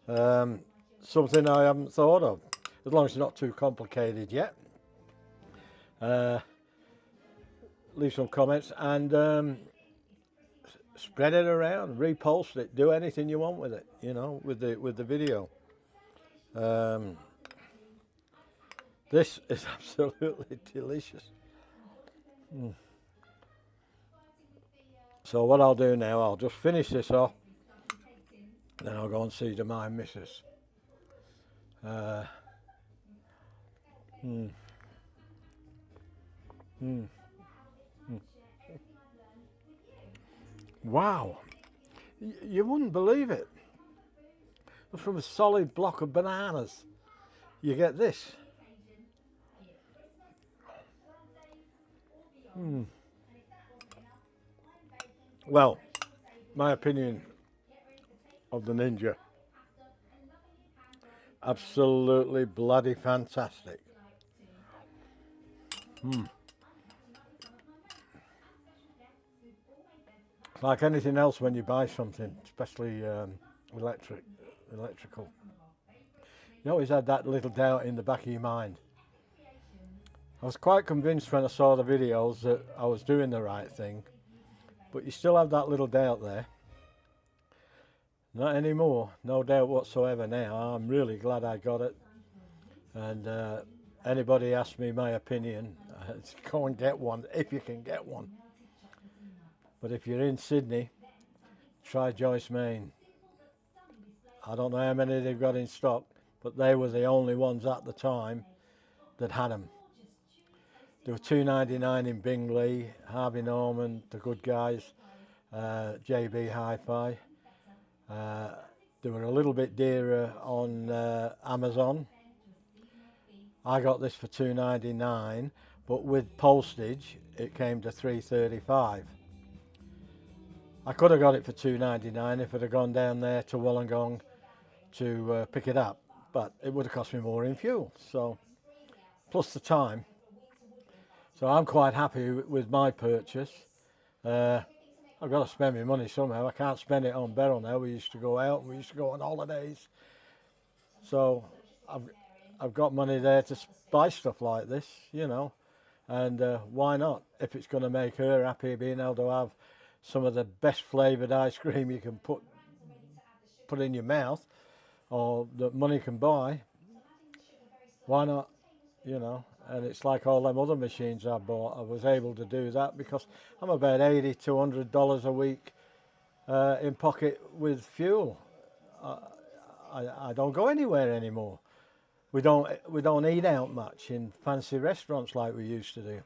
Something I haven't thought of, as long as it's not too complicated yet. Leave some comments and spread it around, repost it, do anything you want with it, you know, with the video. This is absolutely delicious. So what I'll do now, I'll just finish this off, then I'll go and see to my missus. Wow, you wouldn't believe it. From a solid block of bananas, you get this. Well, my opinion of the Ninja, absolutely bloody fantastic. Like anything else when you buy something, especially electrical, you always had that little doubt in the back of your mind. I was quite convinced when I saw the videos that I was doing the right thing, but you still have that little doubt there. Not anymore, no doubt whatsoever now. I'm really glad I got it. And anybody asks me my opinion, go and get one if you can get one. But if you're in Sydney, try Joyce Main. I don't know how many they've got in stock, but they were the only ones at the time that had them. There were $2.99 in Bingley, Harvey Norman, The Good Guys, JB Hi-Fi. They were a little bit dearer on Amazon. I got this for $2.99, but with postage it came to $3.35. I could have got it for $2.99 if I'd have gone down there to Wollongong to pick it up, but it would have cost me more in fuel, so plus the time. So I'm quite happy with my purchase. I've got to spend my money somehow. I can't spend it on Beryl now. We used to go out, we used to go on holidays. So I've got money there to buy stuff like this, you know, and why not? If it's going to make her happy, being able to have some of the best flavoured ice cream you can put in your mouth, or that money can buy, why not, you know? And it's like all them other machines I bought. I was able to do that because I'm about $80 to $100 a week in pocket with fuel. I don't go anywhere anymore. We don't eat out much in fancy restaurants like we used to do.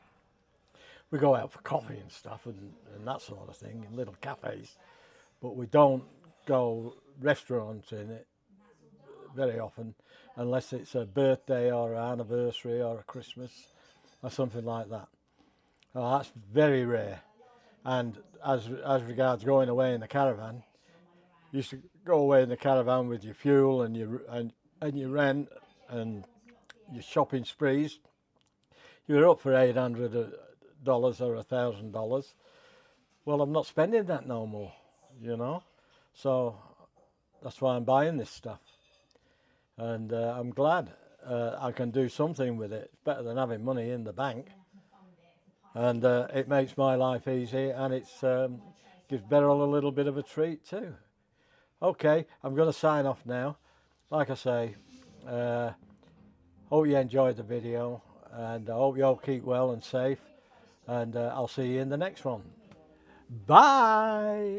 We go out for coffee and stuff and that sort of thing in little cafes, but we don't go restaurants in it very often, unless it's a birthday or an anniversary or a Christmas or something like that. Oh, that's very rare. And as regards going away in the caravan, you used to go away in the caravan with your fuel and your rent and your shopping sprees. You were up for $800 or $1,000. Well, I'm not spending that no more, you know. So that's why I'm buying this stuff. And I'm glad I can do something with it. It's better than having money in the bank. and it makes my life easy, and it's gives Beryl a little bit of a treat too. Okay, I'm going to sign off now. Like I say, hope you enjoyed the video, and I hope you all keep well and safe, and I'll see you in the next one. Bye.